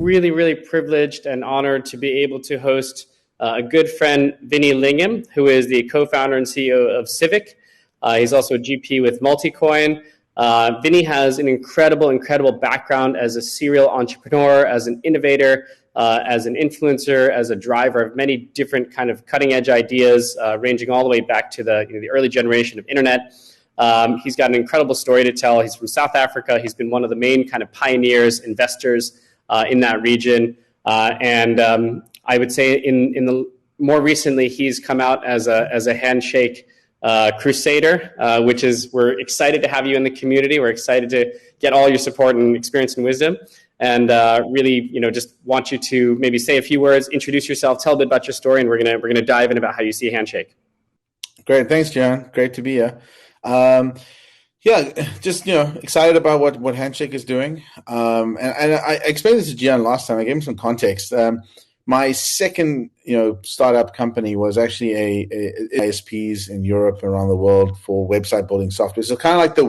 really, really privileged and honored to be able to host a good friend, Vinny Lingham, who is the co-founder and CEO of Civic. He's also a GP with Multicoin. Vinny has an incredible background as a serial entrepreneur, as an innovator, as an influencer, as a driver of many different kind of cutting-edge ideas, ranging all the way back to the early generation of internet. He's got an incredible story to tell. He's from South Africa. He's been one of the main kind of pioneers, investors in that region. I would say in the more recently, he's come out as a handshake crusader, which is, we're excited to have you in the community. We're excited to get all your support and experience and wisdom. And really, just want you to maybe say a few words, introduce yourself, tell a bit about your story, and we're gonna dive in about how you see Handshake. Great, thanks, John. Great to be here. Just excited about what Handshake is doing. And I explained this to Gian last time. I gave him some context. My second startup company was actually a ISPs in Europe, around the world, for website building software. So kind of like the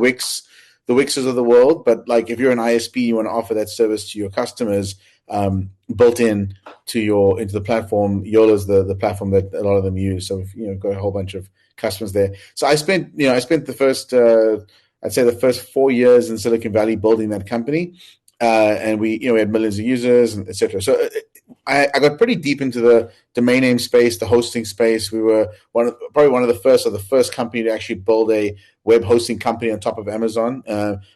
Wixes of the world, but like if you're an ISP, you want to offer that service to your customers, built in into the platform. YOLO is the platform that a lot of them use. So we've got a whole bunch of customers there. So I spent the first I'd say the first 4 years in Silicon Valley building that company, and we had millions of users, and etc. So I got pretty deep into the domain name space, the hosting space. We were probably one of the first company to actually build a web hosting company on top of Amazon.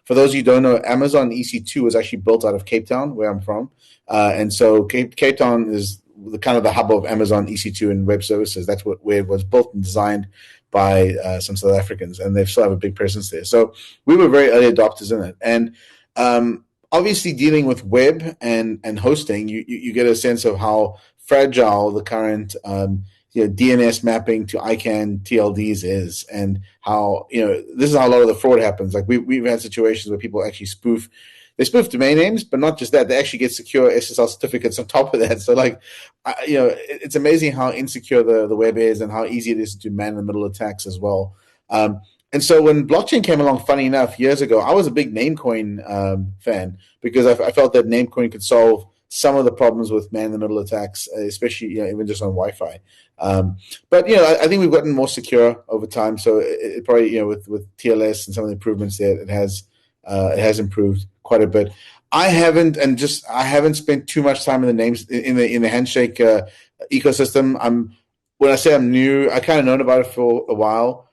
For those of you who don't know, Amazon EC2 was actually built out of Cape Town, where I'm from, and so Cape Town is the hub of Amazon EC2 and web services. That's where it was built and designed by some South Africans, and they still have a big presence there. So we were very early adopters in it, and obviously dealing with web and hosting, you get a sense of how fragile the current DNS mapping to ICANN TLDs is, and how this is how a lot of the fraud happens. Like we've had situations where people actually spoof domain names, but not just that, they actually get secure SSL certificates on top of that. So it's amazing how insecure the web is, and how easy it is to do man-in-the-middle attacks as well. And so when blockchain came along, funny enough, years ago, I was a big Namecoin fan, because I felt that Namecoin could solve some of the problems with man-in-the-middle attacks, especially even just on Wi-Fi. But I think we've gotten more secure over time. So it probably with TLS and some of the improvements there, it has improved quite a bit. I haven't spent too much time in the names in the Handshake ecosystem. When I say I'm new, I kind of known about it for a while.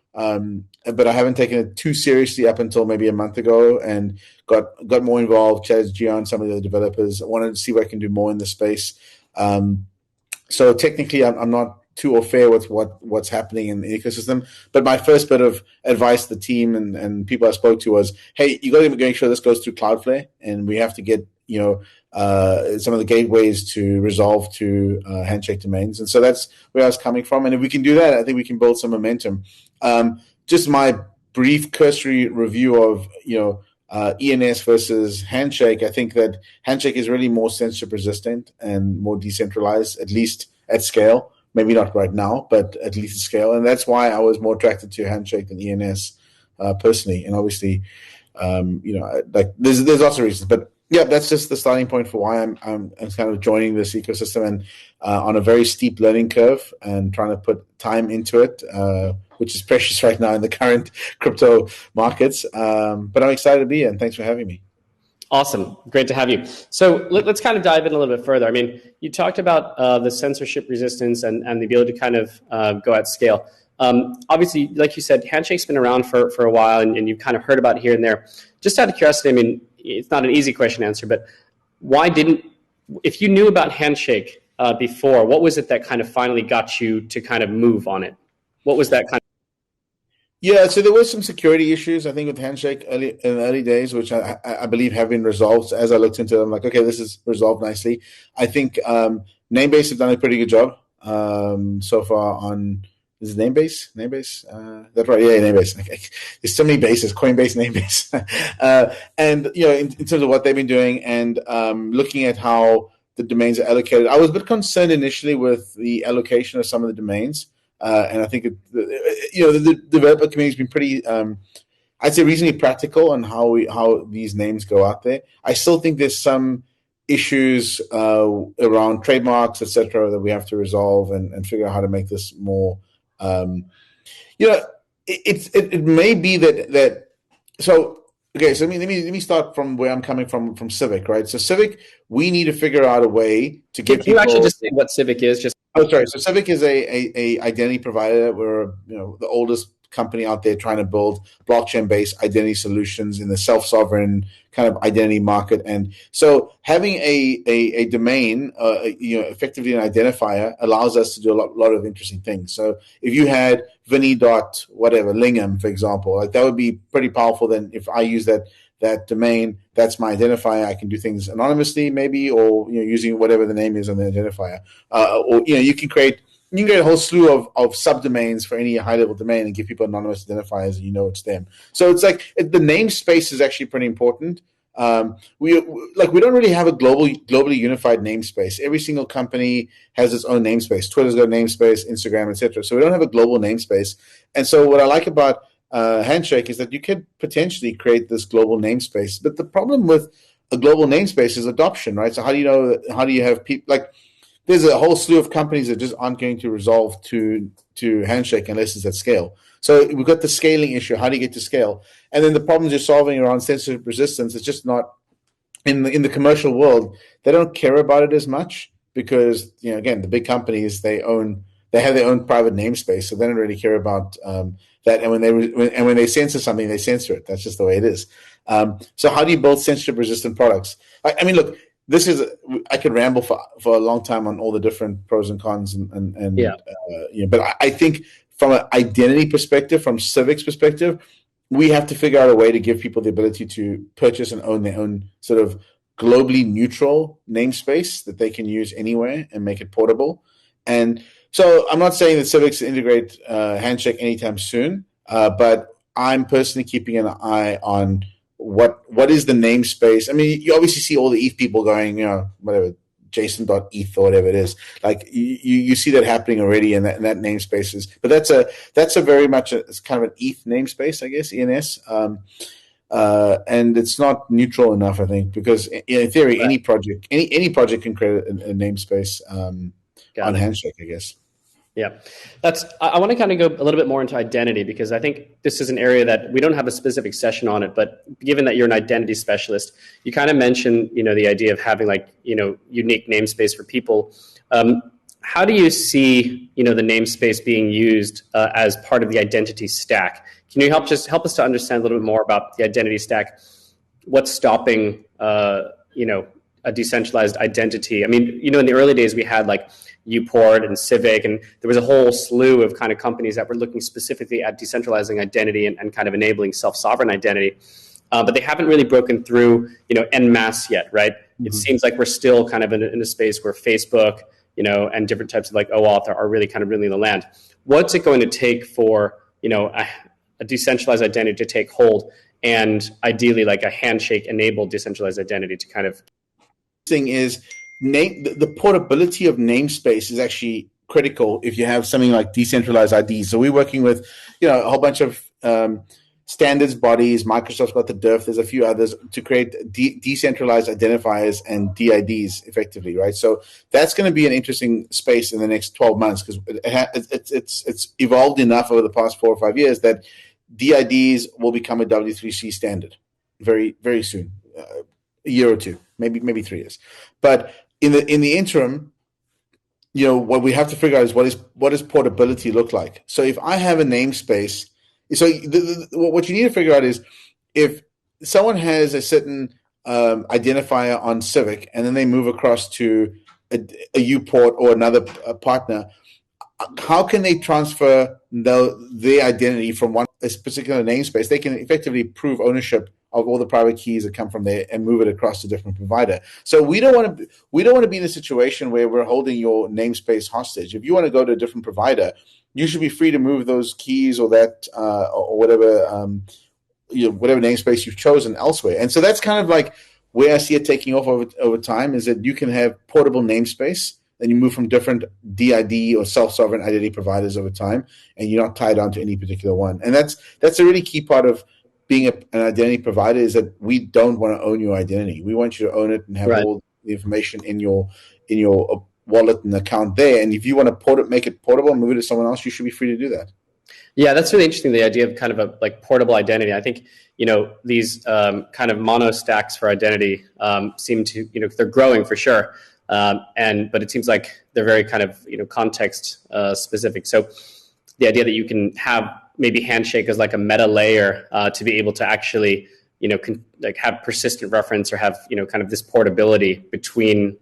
But I haven't taken it too seriously up until maybe a month ago, and got more involved, chatted to Gian, some of the developers. I wanted to see what I can do more in the space. So technically, I'm not too au fait with what's happening in the ecosystem. But my first bit of advice to the team and people I spoke to was, hey, you got to make sure this goes through Cloudflare, and we have to get some of the gateways to resolve to Handshake domains. And so that's where I was coming from. And if we can do that, I think we can build some momentum. Just my brief cursory review of ENS versus Handshake. I think that Handshake is really more censorship resistant and more decentralized, at least at scale. Maybe not right now, but at least at scale. And that's why I was more attracted to Handshake than ENS personally. And obviously, there's lots of reasons, but yeah, that's just the starting point for why I'm kind of joining this ecosystem, and on a very steep learning curve, and trying to put time into it, which is precious right now in the current crypto markets. But I'm excited to be here, and thanks for having me. Awesome. Great to have you. So let's kind of dive in a little bit further. I mean, you talked about the censorship resistance and the ability to kind of go at scale. Obviously, like you said, Handshake's been around for a while, and you've kind of heard about it here and there. Just out of curiosity, I mean, it's not an easy question to answer, but if you knew about Handshake before, what was it that kind of finally got you to kind of move on it? What was that kind of? Yeah, so there were some security issues, I think, with Handshake in the early days, which I believe have been resolved. As I looked into it, I'm like, okay, this is resolved nicely. I think Namebase have done a pretty good job so far on. Is it Namebase? That's right. Yeah, Namebase. Okay. There's so many bases: Coinbase, Namebase, and in terms of what they've been doing, and looking at how the domains are allocated. I was a bit concerned initially with the allocation of some of the domains, and I think the developer community has been pretty, I'd say, reasonably practical on how these names go out there. I still think there's some issues around trademarks, etc., that we have to resolve and figure out how to make this more. It may be that. So okay, so let me start from where I'm coming from Civic, right? So Civic, we need to figure out a way to get Can you actually people. just say what Civic is? Just Oh, sorry. So Civic is a identity provider. We're the oldest company out there trying to build blockchain-based identity solutions in the self-sovereign kind of identity market. And so having a domain, effectively an identifier, allows us to do a lot of interesting things. So if you had Vinny dot whatever Lingham, for example, like that would be pretty powerful. Then if I use that domain, that's my identifier. I can do things anonymously, maybe, or using whatever the name is on the identifier. Or you can create a whole slew of subdomains for any high-level domain and give people anonymous identifiers, and it's them. So it's like the namespace is actually pretty important. We don't really have a globally unified namespace. Every single company has its own namespace. Twitter's got a namespace, Instagram, etc. So we don't have a global namespace. And so what I like about Handshake is that you could potentially create this global namespace. But the problem with a global namespace is adoption, right? So how do you have people like? There's a whole slew of companies that just aren't going to resolve to Handshake unless it's at scale. So we've got the scaling issue. How do you get to scale? And then the problems you're solving around censorship resistance is just not in the commercial world. They don't care about it as much because again, the big companies they have their own private namespace, so they don't really care about that. And when they censor something, they censor it. That's just the way it is. So how do you build censorship resistant products? I mean, look. I could ramble for a long time on all the different pros and cons but I think from an identity perspective, from Civic's perspective, we have to figure out a way to give people the ability to purchase and own their own sort of globally neutral namespace that they can use anywhere and make it portable. And so I'm not saying that Civics integrate Handshake anytime soon, but I'm personally keeping an eye on what is the namespace. I mean, you obviously see all the ETH people going, whatever, JSON.eth or whatever it is. Like you see that happening already in that namespace is, but that's a very much it's kind of an ETH namespace, I guess, ENS. And it's not neutral enough, I think, because in theory, right. any project can create a namespace on Handshake, I guess. Yeah, I want to kind of go a little bit more into identity because I think this is an area that we don't have a specific session on it, but given that you're an identity specialist, you kind of mentioned, the idea of having unique namespace for people. How do you see, the namespace being used as part of the identity stack? Can you help us to understand a little bit more about the identity stack? What's stopping, a decentralized identity? I mean, in the early days we had Uport and Civic, and there was a whole slew of kind of companies that were looking specifically at decentralizing identity and kind of enabling self-sovereign identity. But they haven't really broken through, en masse yet, right? Mm-hmm. It seems like we're still kind of in a space where Facebook, and different types of OAuth are really kind of ruling the land. What's it going to take for, a decentralized identity to take hold, and ideally a handshake-enabled decentralized identity to kind of... Thing is, the portability of namespace is actually critical if you have something like decentralized IDs. So we're working with, a whole bunch of standards bodies. Microsoft's got the DIRF. There's a few others to create decentralized identifiers and DIDs effectively, right? So that's going to be an interesting space in the next 12 months because it's evolved enough over the past 4 or 5 years that DIDs will become a W3C standard very, very soon, a year or two, maybe 3 years. But in the interim, what we have to figure out is what does portability look like? So if I have a namespace, so what you need to figure out is if someone has a certain identifier on Civic and then they move across to a Uport or another partner, how can they transfer their identity from one particular namespace? They can effectively prove ownership of all the private keys that come from there and move it across to a different provider. So we don't want to be in a situation where we're holding your namespace hostage. If you want to go to a different provider, you should be free to move those keys or that or whatever whatever namespace you've chosen elsewhere. And so that's kind of where I see it taking off over time is that you can have portable namespace. Then you move from different DID or self-sovereign identity providers over time, and you're not tied down to any particular one. And that's a really key part of being an identity provider is that we don't want to own your identity. We want you to own it and have the information in your wallet and account there. And if you want to make it portable and move it to someone else, you should be free to do that. Yeah, that's really interesting. The idea of kind of a like portable identity. I think these kind of mono stacks for identity seem to they're growing for sure, but it seems like they're very kind of context specific. So the idea that you can have maybe Handshake as like a meta layer to be able to actually like have persistent reference or have kind of this portability between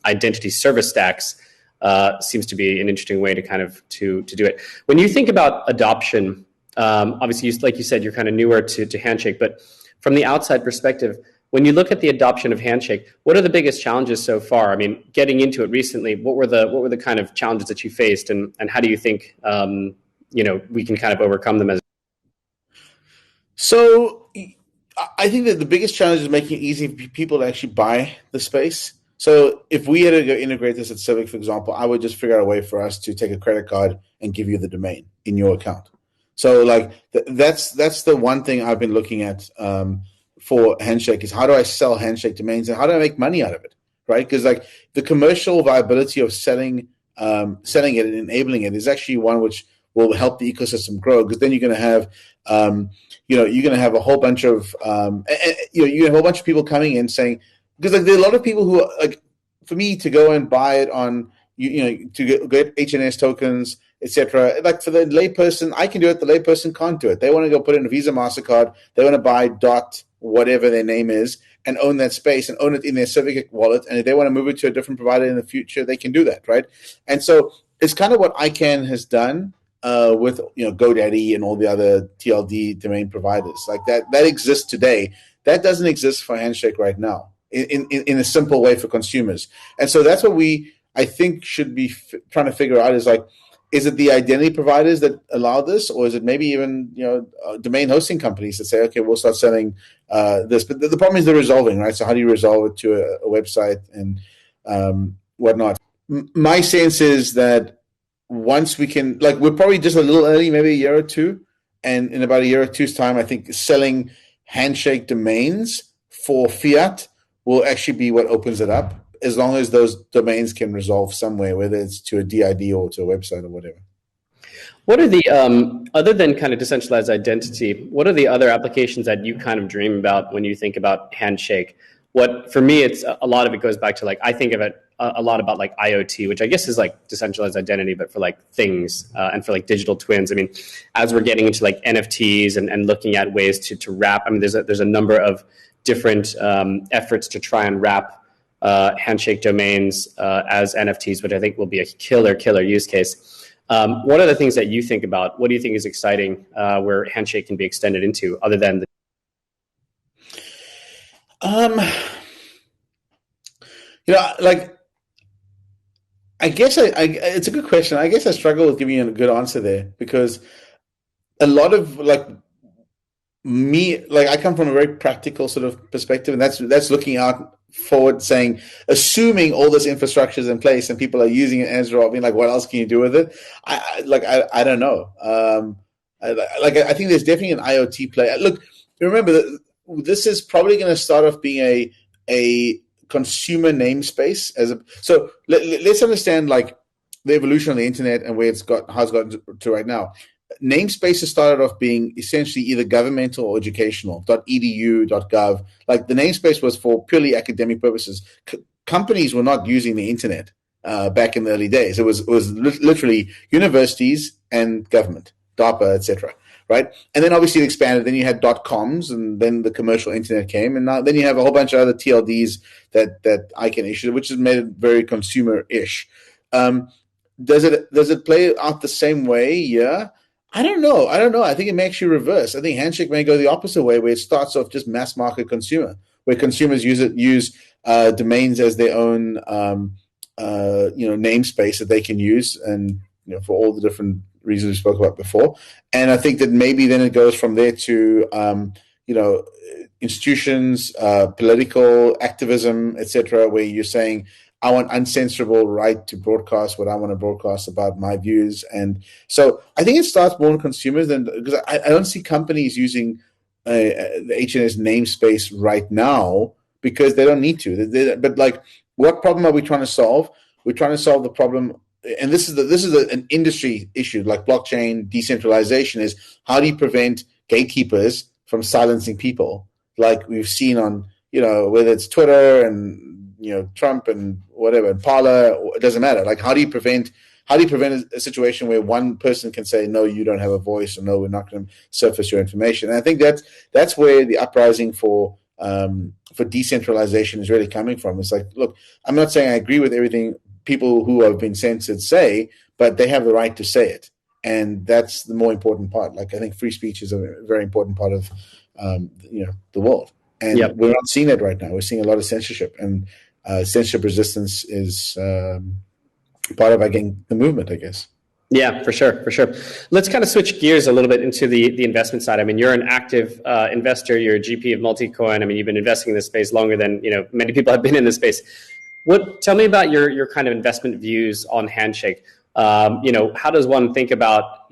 identity service stacks. Seems to be an interesting way to kind of to do it. When you think about adoption, obviously, like you said, you're kind of newer to Handshake, but from the outside perspective, when you look at the adoption of Handshake, what are the biggest challenges so far? I mean, getting into it recently, what were the kind of challenges that you faced, and how do you think we can kind of overcome them? So I think that the biggest challenge is making it easy for people to actually buy the space. So if we had to go integrate this at Civic, for example, I would just figure out a way for us to take a credit card and give you the domain in your account. So like that's the one thing I've been looking at for Handshake is how do I sell Handshake domains and how do I make money out of it, right? Because like the commercial viability of selling it and enabling it is actually one which will help the ecosystem grow, because then you're going to have you're going to have a whole bunch of you have a whole bunch of people coming in saying. Because like there are a lot of people who like, for me to go and buy it on to get HNS tokens, etc. Like for the layperson, I can do it. The layperson can't do it. They want to go put in a Visa, MasterCard. They want to buy dot whatever their name is and own that space and own it in their Civic wallet. And if they want to move it to a different provider in the future, they can do that, right? And so it's kind of what ICANN has done with GoDaddy and all the other TLD domain providers. Like that exists today. That doesn't exist for Handshake right now. In a simple way for consumers. And so that's what I think should be trying to figure out is like, is it the identity providers that allow this, or is it maybe even domain hosting companies that say, okay, we'll start selling this. But the problem is the resolving, right? So how do you resolve it to a website and whatnot? My sense is that once we can, like, we're probably just a little early, maybe a year or two, and in about a year or two's time, I think selling Handshake domains for fiat will actually be what opens it up, as long as those domains can resolve somewhere, whether it's to a DID or to a website or whatever. What are the, other than kind of decentralized identity, what are the other applications that you kind of dream about when you think about Handshake? For me, it's a lot of it goes back to like, I think of it a lot about like IoT, which I guess is like decentralized identity, but for like things and for like digital twins. I mean, as we're getting into like NFTs and looking at ways to wrap, I mean, there's a number of different efforts to try and wrap Handshake domains as NFTs, which I think will be a killer use case. What are the things that you think about? What do you think is exciting where Handshake can be extended into, other than the like, I guess it's a good question. I guess I struggle with giving you a good answer there, because a lot of like me, like I come from a very practical sort of perspective, and that's looking out forward, saying, assuming all this infrastructure is in place and people are using it as well, being like, what else can you do with it? I don't know. I think there's definitely an IoT play. Look, remember that this is probably going to start off being a consumer namespace so let's understand like the evolution of the internet and where how it's gotten to right now. Namespaces started off being essentially either governmental or educational, .edu, .gov. Like the namespace was for purely academic purposes. Companies were not using the internet back in the early days. It was literally universities and government, DARPA, etc. Right? And then obviously it expanded. Then you had .coms, and then the commercial internet came, and then you have a whole bunch of other TLDs that ICANN issued, which has made it very consumer-ish. Does it play out the same way? Yeah. I don't know. I think it may actually reverse. I think Handshake may go the opposite way, where it starts off just mass market consumer, where consumers use domains as their own namespace that they can use, and for all the different reasons we spoke about before. And I think that maybe then it goes from there to institutions, political activism, etc., where you're saying, I want uncensorable right to broadcast what I want to broadcast about my views. And so I think it starts more on consumers because I don't see companies using the HNS namespace right now, because they don't need to. But like, what problem are we trying to solve? We're trying to solve the problem, and this is an industry issue, like blockchain decentralization. Is how do you prevent gatekeepers from silencing people, like we've seen on, whether it's Twitter and Trump and whatever, and Parler, it doesn't matter. Like, how do you prevent a situation where one person can say, no, you don't have a voice, or no, we're not going to surface your information? And I think that's where the uprising for decentralization is really coming from. It's like, look, I'm not saying I agree with everything people who have been censored say, but they have the right to say it. And that's the more important part. Like, I think free speech is a very important part of, the world. And we're not seeing that right now. We're seeing a lot of censorship, and censorship resistance is part of, again, the movement, I guess. Yeah, for sure. Let's kind of switch gears a little bit into the investment side. I mean, you're an active investor. You're a GP of Multicoin. I mean, you've been investing in this space longer than many people have been in this space. Tell me about your kind of investment views on Handshake. How does one think about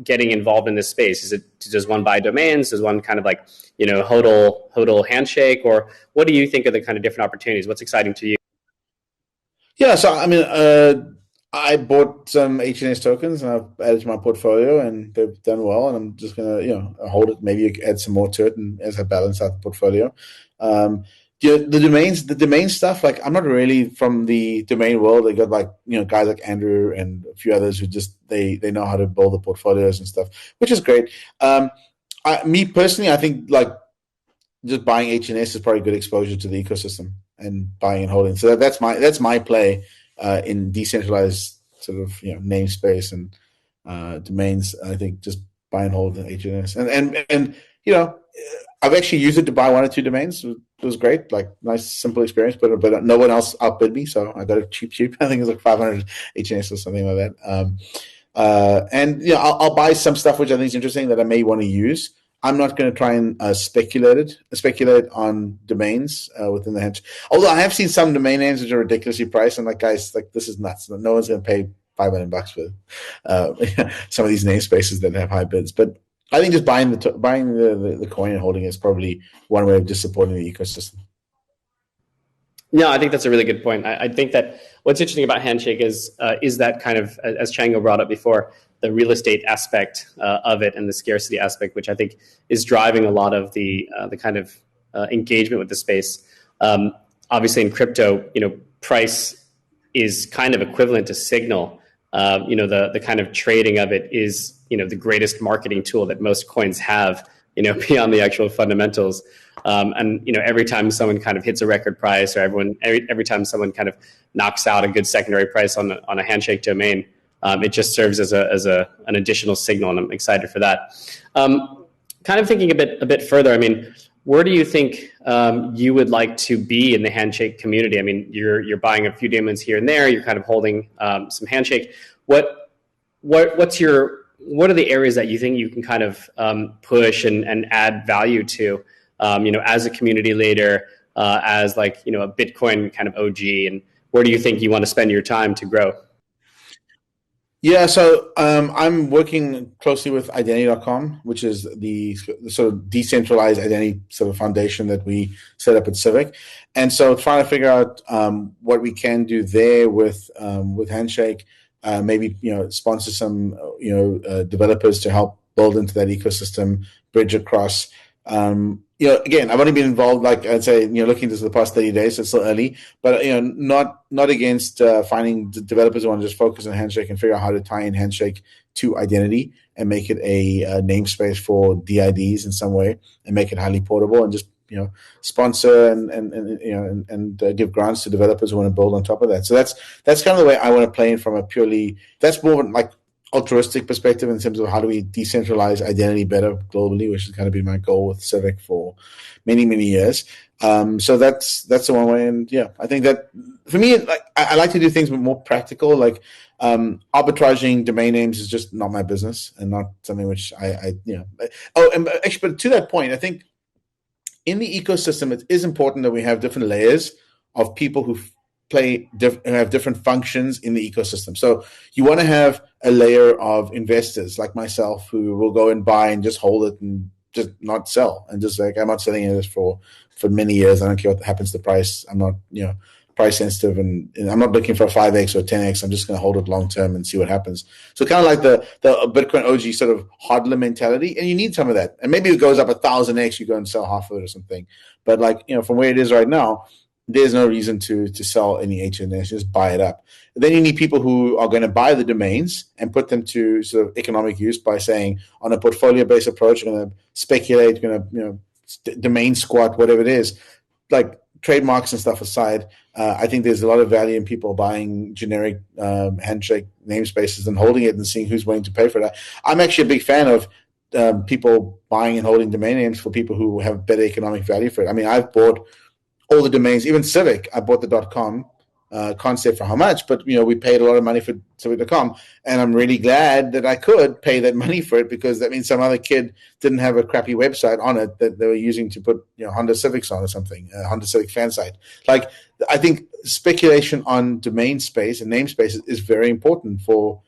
getting involved in this space? Does one buy domains? Does one kind of like hodl Handshake, or what do you think are the kind of different opportunities? What's exciting to you? Yeah, so I mean, I bought some HNS tokens and I've added to my portfolio, and they've done well. And I'm just gonna hold it. Maybe add some more to it, and as I balance out the portfolio. The domain stuff, like, I'm not really from the domain world. They got like guys like Andrew and a few others who just they know how to build the portfolios and stuff, which is great. Me personally, I think like just buying HNS is probably good exposure to the ecosystem and buying and holding. So that's my play in decentralized sort of namespace and domains. I think just buy and hold the HNS, and I've actually used it to buy 1 or 2 domains. It was great, like nice, simple experience. But no one else outbid me, so I got it cheap. I think it was like 500 HNS or something like that. And I'll buy some stuff which I think is interesting that I may want to use. I'm not going to try and speculate on domains within the Handshake. Although I have seen some domain names which are ridiculously priced, and like, guys, like, this is nuts. No one's going to pay $5 million for some of these namespaces that have high bids. But I think just buying the coin and holding it is probably one way of just supporting the ecosystem. No, I think that's a really good point. I think that what's interesting about Handshake is that kind of, as Chango brought up before, the real estate aspect of it and the scarcity aspect, which I think is driving a lot of the kind of engagement with the space. Obviously, in crypto, price is kind of equivalent to signal. The kind of trading of it is the greatest marketing tool that most coins have, beyond the actual fundamentals. And every time someone kind of hits a record price, or every time someone kind of knocks out a good secondary price on a Handshake domain, it just serves as an additional signal, and I'm excited for that. Kind of thinking a bit further, I mean, where do you think you would like to be in the Handshake community? I mean, you're buying a few domains here and there. You're kind of holding some Handshake. What are the areas that you think you can kind of push and add value to, as a community leader, as like, a Bitcoin kind of OG, and where do you think you want to spend your time to grow? Yeah, so I'm working closely with identity.com, which is the sort of decentralized identity sort of foundation that we set up at Civic. And so trying to figure out what we can do there with Handshake, maybe sponsor some developers to help build into that ecosystem, bridge across. Again, I've only been involved, like I'd say, looking into the past 30 days, so it's still early, but not against finding developers who want to just focus on Handshake and figure out how to tie in Handshake to identity and make it a namespace for DIDs in some way, and make it highly portable, and just sponsor and give grants to developers who want to build on top of that. So that's kind of the way I want to play in, from a purely, that's more of like altruistic perspective in terms of how do we decentralize identity better globally, which has kind of been my goal with Civic for many, many years. So that's the one way. And yeah, I think that for me, like, I like to do things more practical, like arbitraging domain names is just not my business, and not something which I and actually, but to that point, I think in the ecosystem, it is important that we have different layers of people who have different functions in the ecosystem. So you want to have a layer of investors like myself who will go and buy and just hold it and just not sell and just like, I'm not selling this for many years. I don't care what happens to the price. I'm not, price sensitive, and I'm not looking for a 5x or 10x. I'm just going to hold it long term and see what happens. So kind of like the Bitcoin OG sort of hodler mentality, and you need some of that. And maybe it goes up 1,000x, you go and sell half of it or something. But like, from where it is right now, there's no reason to sell any HNS, just buy it up. Then you need people who are going to buy the domains and put them to sort of economic use by saying, on a portfolio-based approach, going to speculate, going to domain squat, whatever it is, like trademarks and stuff aside. I think there's a lot of value in people buying generic handshake namespaces and holding it and seeing who's willing to pay for that. I'm actually a big fan of people buying and holding domain names for people who have better economic value for it. I mean, I've bought all the domains, even Civic. I bought the .com. Can't say for how much, but we paid a lot of money for Civic.com, and I'm really glad that I could pay that money for it, because that means some other kid didn't have a crappy website on it that they were using to put Honda Civics on or something, Honda Civic fan site. Like, I think speculation on domain space and namespace is very important for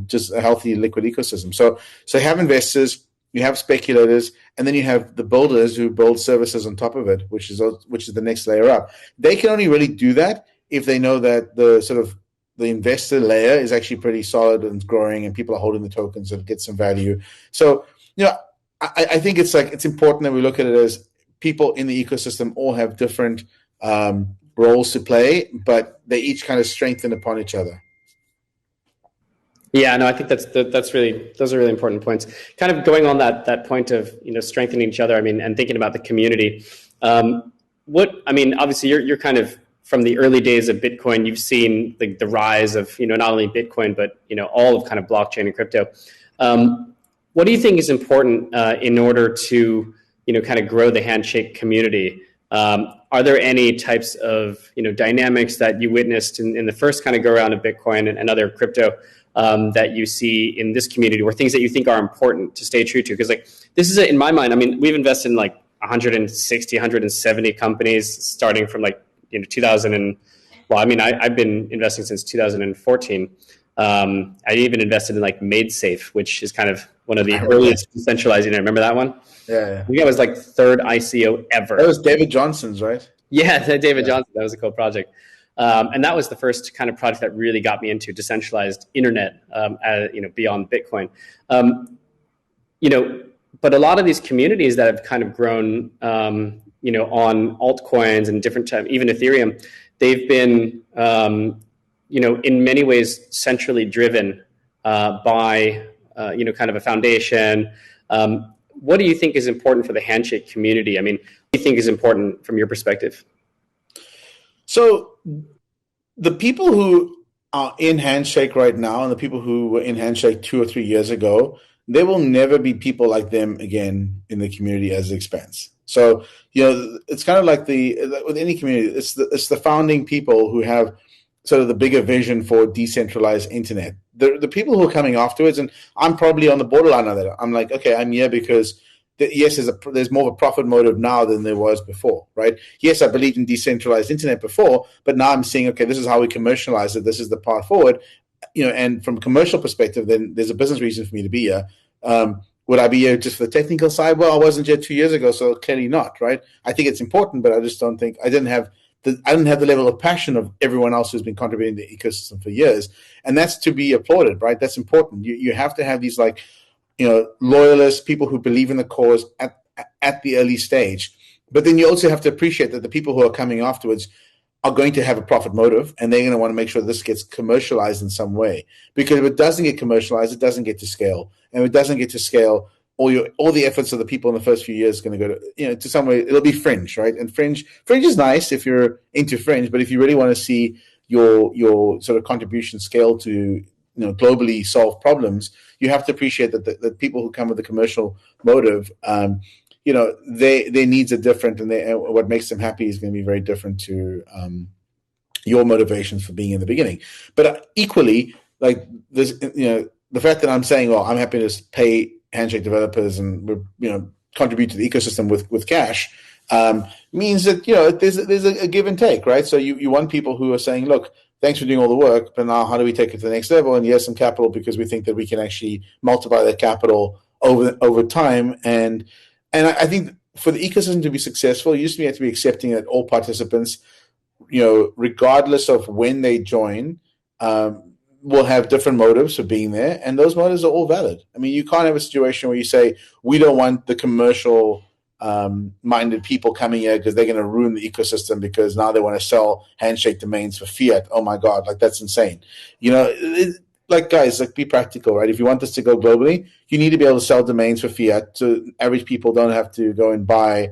just a healthy liquid ecosystem. So you have investors, you have speculators, and then you have the builders who build services on top of it, which is the next layer up. They can only really do that if they know that the investor layer is actually pretty solid and growing, and people are holding the tokens and get some value. So I think it's important that we look at it as people in the ecosystem all have different roles to play, but they each kind of strengthen upon each other. Yeah, no, I think those are really important points. Kind of going on that point of strengthening each other. I mean, and thinking about the community. Obviously, you're kind of from the early days of Bitcoin. You've seen the rise of not only Bitcoin but all of kind of blockchain and crypto. What do you think is important in order to kind of grow the Handshake community? Are there any types of dynamics that you witnessed in the first kind of go around of Bitcoin and other crypto that you see in this community, or things that you think are important to stay true to? Because this is in my mind, I mean, we've invested in 160, 170 companies starting from 2000 I've been investing since 2014. I even invested in MadeSafe, which is kind of one of the earliest decentralized. Remember that one? Yeah. I think that was third ICO ever. That was David Johnson's, right? Yeah, David Johnson. That was a cool project. And that was the first kind of project that really got me into decentralized internet, beyond Bitcoin. But a lot of these communities that have kind of grown, on altcoins and different types, even Ethereum, they've been, in many ways centrally driven by, kind of a foundation. What do you think is important for the Handshake community? I mean, what do you think is important from your perspective? So the people who are in Handshake right now and the people who were in Handshake 2 or 3 years ago, there will never be people like them again in the community as it expands. So, it's kind of like with any community, it's the founding people who have sort of the bigger vision for decentralized internet. The people who are coming afterwards, and I'm probably on the borderline of that. I'm like, okay, I'm here because yes, there's more of a profit motive now than there was before, right? Yes, I believed in decentralized internet before, but now I'm seeing, okay, this is how we commercialize it. This is the path forward, and from a commercial perspective, then there's a business reason for me to be here. Would I be here just for the technical side? Well, I wasn't here 2 years ago, so clearly not, right? I think it's important, but I just don't think I didn't have the level of passion of everyone else who's been contributing to the ecosystem for years, and that's to be applauded, right? That's important. You have to have these loyalists, people who believe in the cause at the early stage. But then you also have to appreciate that the people who are coming afterwards are going to have a profit motive, and they're going to want to make sure this gets commercialized in some way. Because if it doesn't get commercialized, it doesn't get to scale. And if it doesn't get to scale, all the efforts of the people in the first few years is going to go to somewhere. It'll be fringe, right? And fringe is nice if you're into fringe, but if you really want to see your sort of contribution scale to globally solve problems, you have to appreciate that the people who come with the commercial motive, their needs are different, and what makes them happy is going to be very different to your motivations for being in the beginning. But equally, this, the fact that I'm saying, well, I'm happy to pay Handshake developers and contribute to the ecosystem with cash, means that there's a give and take, right? So you want people who are saying, look, thanks for doing all the work, but now how do we take it to the next level? And here's some capital because we think that we can actually multiply that capital over time. And I think for the ecosystem to be successful, you have to be accepting that all participants, regardless of when they join, will have different motives for being there, and those motives are all valid. I mean, you can't have a situation where you say, we don't want the commercial minded people coming here because they're going to ruin the ecosystem because now they want to sell handshake domains for fiat. Oh my God, like that's insane. Guys, be practical, right? If you want this to go globally, you need to be able to sell domains for fiat so average people don't have to go and buy,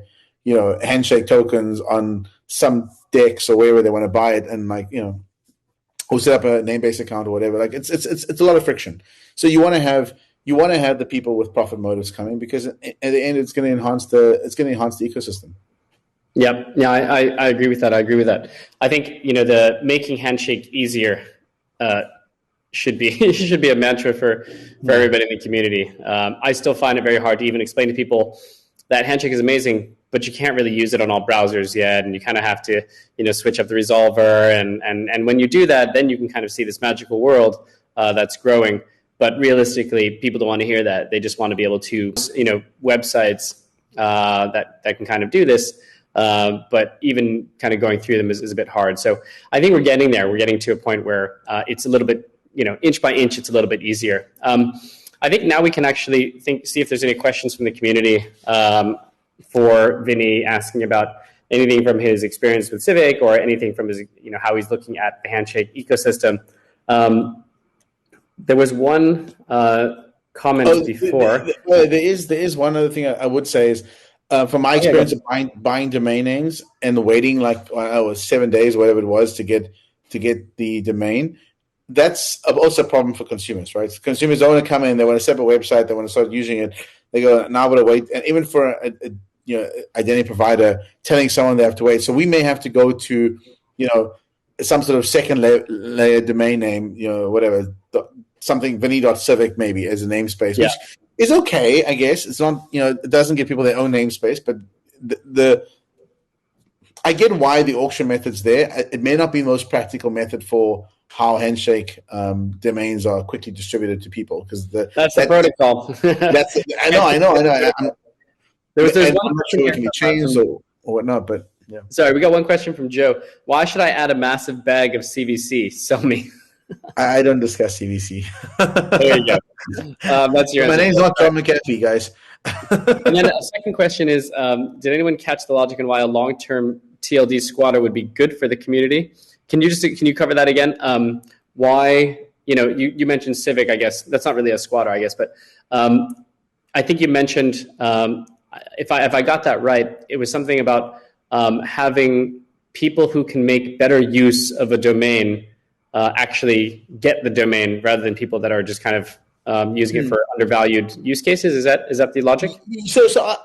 handshake tokens on some DEX or wherever they want to buy it and or set up a name-based account or whatever. Like it's a lot of friction. So you want to have the people with profit motives coming because at the end it's going to enhance the ecosystem. Yep. Yeah, I agree with that. I think the making handshake easier should be a mantra for everybody in the community. I still find it very hard to even explain to people that handshake is amazing, but you can't really use it on all browsers yet, and you kind of have to switch up the resolver, and when you do that, then you can kind of see this magical world that's growing. But realistically, people don't want to hear that. They just want to be able to websites that can kind of do this. But even kind of going through them is a bit hard. So I think we're getting there. We're getting to a point where it's a little bit, inch by inch, it's a little bit easier. I think now we can actually see if there's any questions from the community for Vinny, asking about anything from his experience with Civic or anything from his, how he's looking at the handshake ecosystem. There was one comment before. There is one other thing I would say is, from my experience of buying domain names and waiting 7 days, whatever it was, to get the domain, that's also a problem for consumers, right? Consumers don't want to come in, they want to set up a website, they want to start using it. They go, now I'm going to wait. And even for a identity provider telling someone they have to wait. So we may have to go to, some sort of second layer domain name, whatever, something Vinny.civic maybe as a namespace, which is okay, I guess. It's not, it doesn't give people their own namespace, but I get why the auction method's there. It may not be the most practical method for how handshake domains are quickly distributed to people, because that's the protocol. I know. There's one I'm not sure it can be changed or whatnot, but yeah. Sorry, we got one question from Joe. Why should I add a massive bag of CVC? Sell me. I don't discuss CVC. There you go. That's your My answer. name's not John McAfee, guys. And then a second question is, did anyone catch the logic on why a long-term TLD squatter would be good for the community? Can you cover that again? Why, you mentioned Civic, I guess. That's not really a squatter, I guess, but I think you mentioned, if I got that right, it was something about having people who can make better use of a domain actually get the domain, rather than people that are just kind of using it for undervalued use cases. Is that the logic? So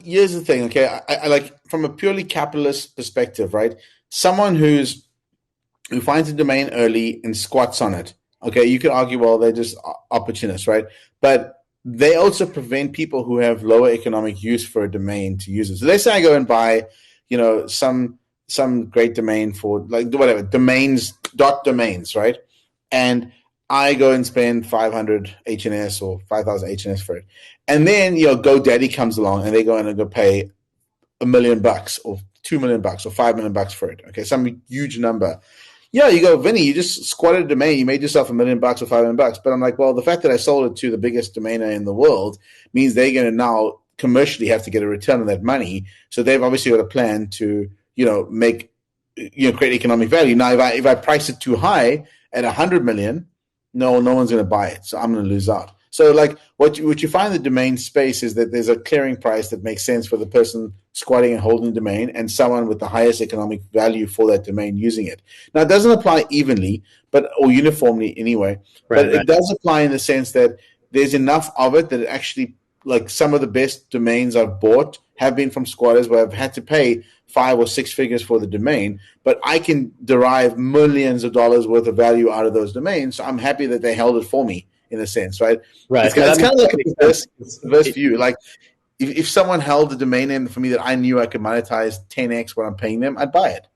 here's the thing. Okay, I like, from a purely capitalist perspective, right? Someone who finds a domain early and squats on it. Okay, you could argue, well, they're just opportunists, right? But they also prevent people who have lower economic use for a domain to use it. So let's say I go and buy, some great domain for whatever domains, right? And I go and spend 500 HNS or 5,000 HNS for it, and then GoDaddy comes along and they go in and go pay $1 million or $2 million or $5 million for it. Okay, some huge number. Yeah, you go, Vinny, you just squatted a domain, you made yourself $1 million or $5 million. But I'm like, well, the fact that I sold it to the biggest domainer in the world means they're going to now commercially have to get a return on that money. So they've obviously got a plan to, create economic value. Now, if I price it too high at 100 million, no one's going to buy it. So I'm going to lose out. So what you find in the domain space is that there's a clearing price that makes sense for the person squatting and holding the domain, and someone with the highest economic value for that domain using it. Now, it doesn't apply evenly, or uniformly anyway, but it does apply in the sense that there's enough of it that it actually, some of the best domains I've bought have been from squatters where I've had to pay 5 or 6 figures for the domain, but I can derive millions of dollars worth of value out of those domains. So I'm happy that they held it for me, in a sense, right? Right. It's kind of like a reverse view. Like, if someone held the domain name for me that I knew I could monetize 10x what I'm paying them, I'd buy it.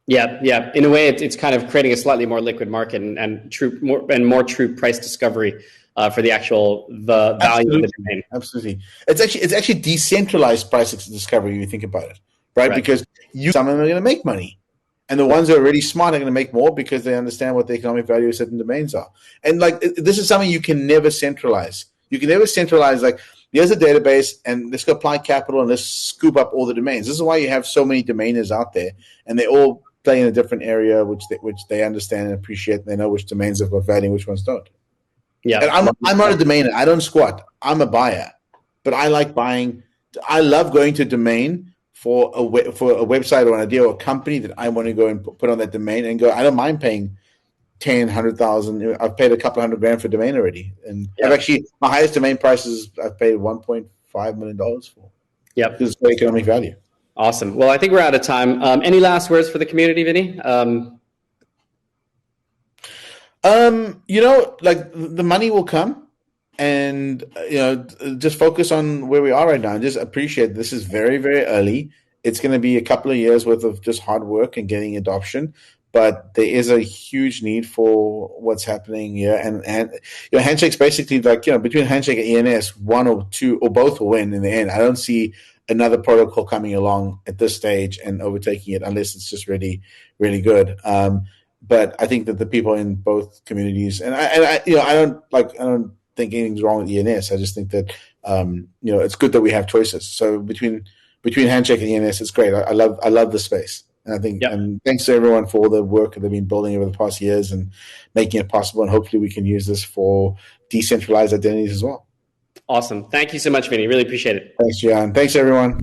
Yeah, yeah. In a way, it's kind of creating a slightly more liquid market and more true price discovery for the value Absolutely. of the domain. Absolutely. It's actually decentralized price discovery when you think about it, right? Right. Because some of them are going to make money. And the ones that are really smart are going to make more because they understand what the economic value of certain domains are. And like this is something you can never centralize. You can never centralize like here's a database and let's go apply capital and let's scoop up all the domains. This is why you have so many domainers out there, and they all play in a different area which they understand and appreciate. And they know which domains have got value and which ones don't. Yeah. And I'm not a domainer. I don't squat. I'm a buyer, but I like buying. I love going to a domain for a website or an idea or a company that I want to go and put on that domain and go. I don't mind paying 10, 100,000. I've paid a couple $100,000 for a domain already, and I've actually my highest domain prices I've paid $1.5 million for. Yep, because it's great economic value. Awesome. Well, I think we're out of time. Any last words for the community, Vinny? Like the money will come, and just focus on where we are right now and just appreciate this is very, very early. It's going to be a couple of years worth of just hard work and getting adoption, but there is a huge need for what's happening here. And Handshake's basically like, between Handshake and ENS, one or two or both will win in the end. I don't see another protocol coming along at this stage and overtaking it unless it's just really, really good. But I think that the people in both communities, and I don't think anything's wrong with ENS. I just think that it's good that we have choices. So between Handshake and ENS, it's great. I love the space, and I think and thanks to everyone for all the work that they've been building over the past years and making it possible. And hopefully, we can use this for decentralized identities as well. Awesome. Thank you so much, Vinny. Really appreciate it. Thanks, Gian. Thanks, everyone.